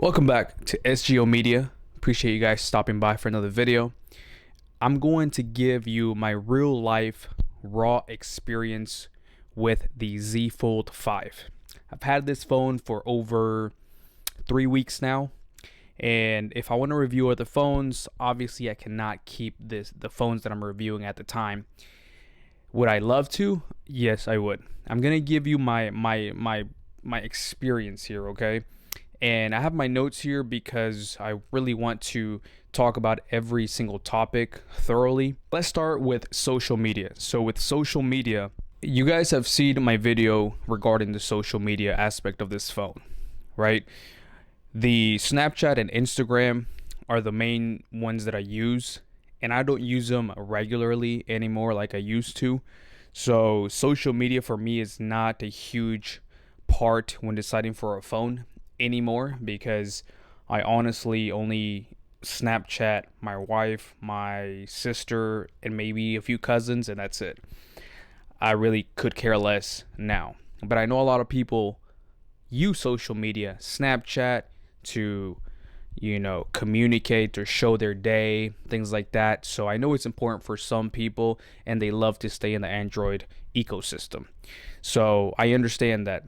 Welcome back to SGO Media. Appreciate you guys stopping by for another video. I'm going to give you my real life raw experience with the Z Fold 5. I've had this phone for over 3 weeks now, and if I want to review other phones, obviously I cannot keep the phones that I'm reviewing at the time. Would I love to? Yes, I would. I'm gonna give you my experience here, okay? And I have my notes here because I really want to talk about every single topic thoroughly. Let's start with social media. So with social media, you guys have seen my video regarding the social media aspect of this phone, right? The Snapchat and Instagram are the main ones that I use, and I don't use them regularly anymore like I used to. So social media for me is not a huge part when deciding for a phone anymore, because I honestly only Snapchat my wife, my sister, and maybe a few cousins, and that's it. I really could care less now. But I know a lot of people use social media, Snapchat, to communicate or show their day, things like that. So I know it's important for some people, and they love to stay in the Android ecosystem. So I understand that.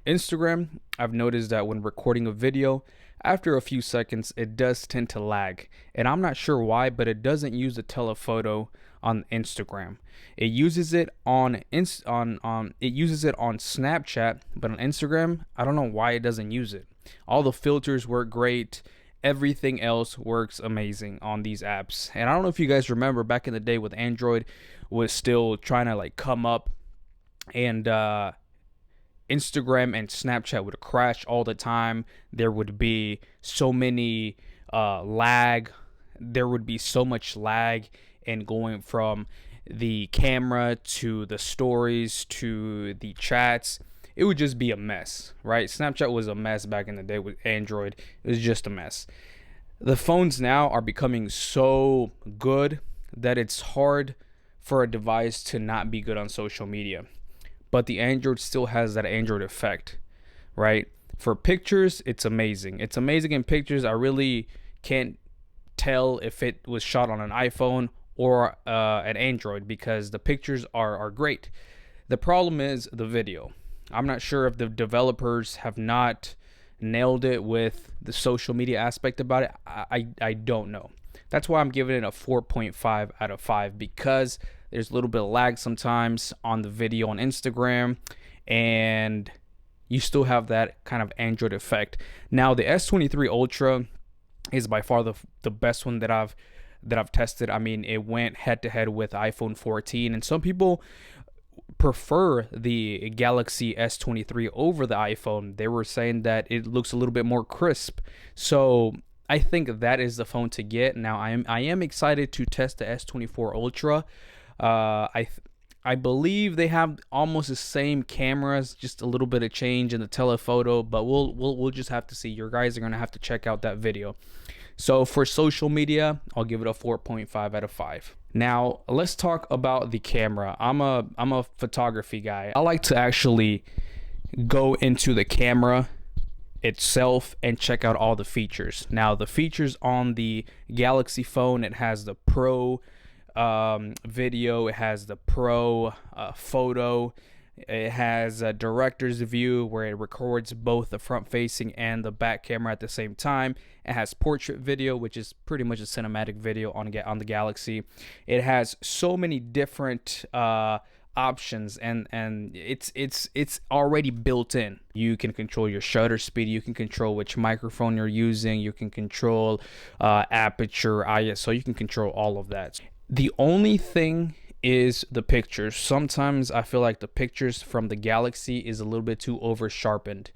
Instagram, I've noticed that when recording a video, after a few seconds, it does tend to lag. And I'm not sure why, but it doesn't use the telephoto on Instagram. It uses it on Snapchat, but on Instagram, I don't know why it doesn't use it. All the filters work great. Everything else works amazing on these apps. And I don't know if you guys remember back in the day with Android was still trying to come up, and Instagram and Snapchat would crash all the time. There would be so many lag. There would be so much lag in going from the camera to the stories to the chats. It would just be a mess, right? Snapchat was a mess back in the day with Android. It was just a mess. The phones now are becoming so good that it's hard for a device to not be good on social media. But the Android still has that Android effect, right? For pictures, it's amazing. It's amazing in pictures. I really can't tell if it was shot on an iPhone or an Android, because the pictures are great. The problem is the video. I'm not sure if the developers have not nailed it with the social media aspect about it. I don't know. That's why I'm giving it a 4.5 out of 5, because there's a little bit of lag sometimes on the video on Instagram, and you still have that kind of Android effect. Now the S23 Ultra is by far the best one that I've tested. I mean, it went head to head with iPhone 14, and some people prefer the Galaxy S23 over the iPhone. They were saying that it looks a little bit more crisp. So I think that is the phone to get. Now I am excited to test the S24 Ultra. I believe they have almost the same cameras, just a little bit of change in the telephoto, but we'll just have to see. You guys are gonna have to check out that video. So for social media, I'll give it a 4.5 out of 5. Now let's talk about the camera. I'm a photography guy. I like to actually go into the camera itself and check out all the features. Now the features on the Galaxy phone, it has the Pro video, it has the Pro photo, it has a director's view where it records both the front facing and the back camera at the same time. It has portrait video, which is pretty much a cinematic video on the Galaxy. It has so many different options, and it's already built in. You can control your shutter speed, you can control which microphone you're using, you can control aperture, ISO, you can control all of that. The only thing is the pictures. Sometimes I feel like the pictures from the Galaxy is a little bit too over sharpened.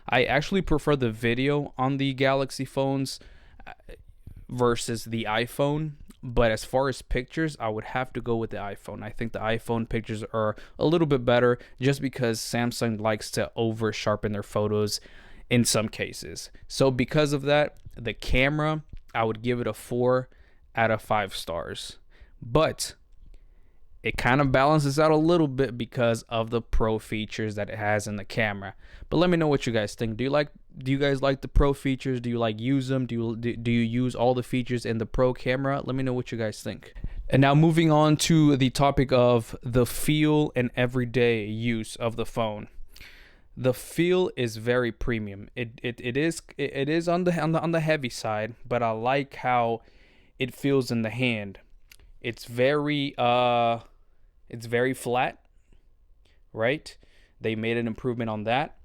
I actually prefer the video on the Galaxy phones versus the iPhone, but as far as pictures, I would have to go with the iPhone. I think the iPhone pictures are a little bit better, just because Samsung likes to over sharpen their photos in some cases. So because of that, the camera, I would give it a 4 out of 5 stars. But It kind of balances out a little bit because of the pro features that it has in the camera. But let me know what you guys think. Do you guys like the pro features? Do you like use them? Do you use all the features in the pro camera? Let me know what you guys think. And now moving on to the topic of the feel and everyday use of the phone. The feel is very premium. It is on the heavy side, but I like how it feels in the hand. It's very flat, right? They made an improvement on that.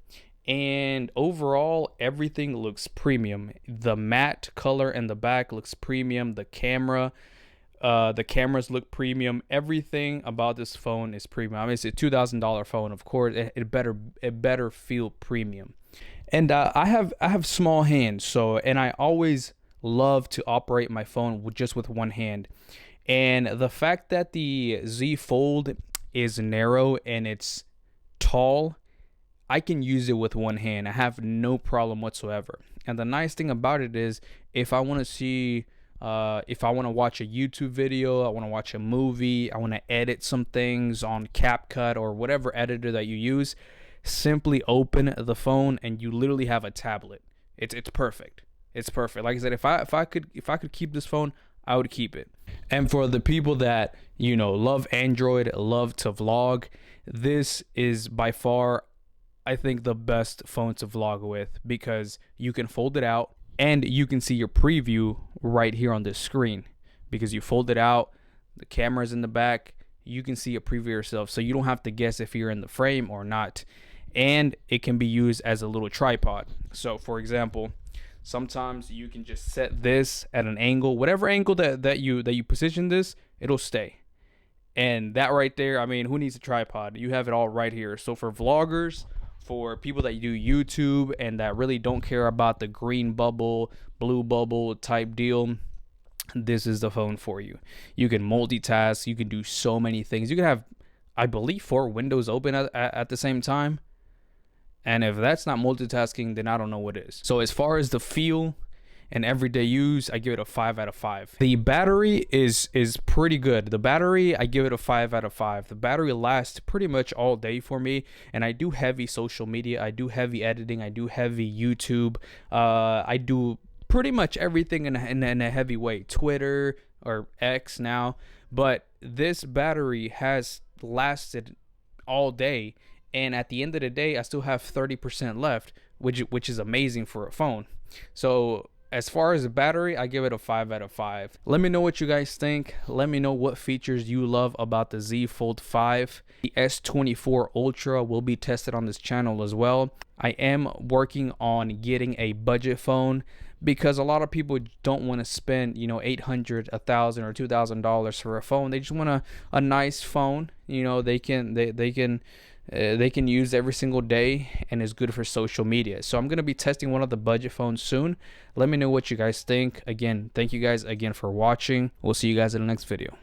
And overall, everything looks premium. The matte color in the back looks premium. The cameras look premium. Everything about this phone is premium. I mean, it's a $2,000 phone, of course. It better feel premium. And I have small hands, and I always love to operate my phone just with one hand. And the fact that the Z Fold is narrow and it's tall, I can use it with one hand. I have no problem whatsoever. And the nice thing about it is, if I want to see, if I want to watch a YouTube video, I want to watch a movie, I want to edit some things on CapCut or whatever editor that you use, simply open the phone and you literally have a tablet. It's perfect. It's perfect. Like I said, if I could keep this phone, I would keep it. And for the people that, love Android, love to vlog, this is by far, I think, the best phone to vlog with, because you can fold it out and you can see your preview right here on this screen. Because you fold it out, the camera's in the back, you can see a preview yourself, so you don't have to guess if you're in the frame or not. And it can be used as a little tripod. So for example, sometimes you can just set this at an angle, whatever angle that you position this, it'll stay. And that right there, I mean, who needs a tripod? You have it all right here. So for vloggers, for people that do YouTube and that really don't care about the green bubble, blue bubble type deal, this is the phone for you. You can multitask. You can do so many things. You can have, I believe, 4 windows open at the same time. And if that's not multitasking, then I don't know what is. So as far as the feel and everyday use, I give it a 5 out of 5. The battery is pretty good. The battery, I give it a 5 out of 5. The battery lasts pretty much all day for me. And I do heavy social media. I do heavy editing. I do heavy YouTube. I do pretty much everything in a heavy way. Twitter or X now. But this battery has lasted all day. And at the end of the day, I still have 30% left, which is amazing for a phone. So as far as the battery, I give it a 5 out of 5. Let me know what you guys think. Let me know what features you love about the Z Fold 5. The S24 Ultra will be tested on this channel as well. I am working on getting a budget phone, because a lot of people don't want to spend, $800, $1,000 or $2,000 for a phone. They just want a nice phone. They can use every single day and is good for social media. So I'm going to be testing one of the budget phones soon. Let me know what you guys think. Again, thank you guys again for watching. We'll see you guys in the next video.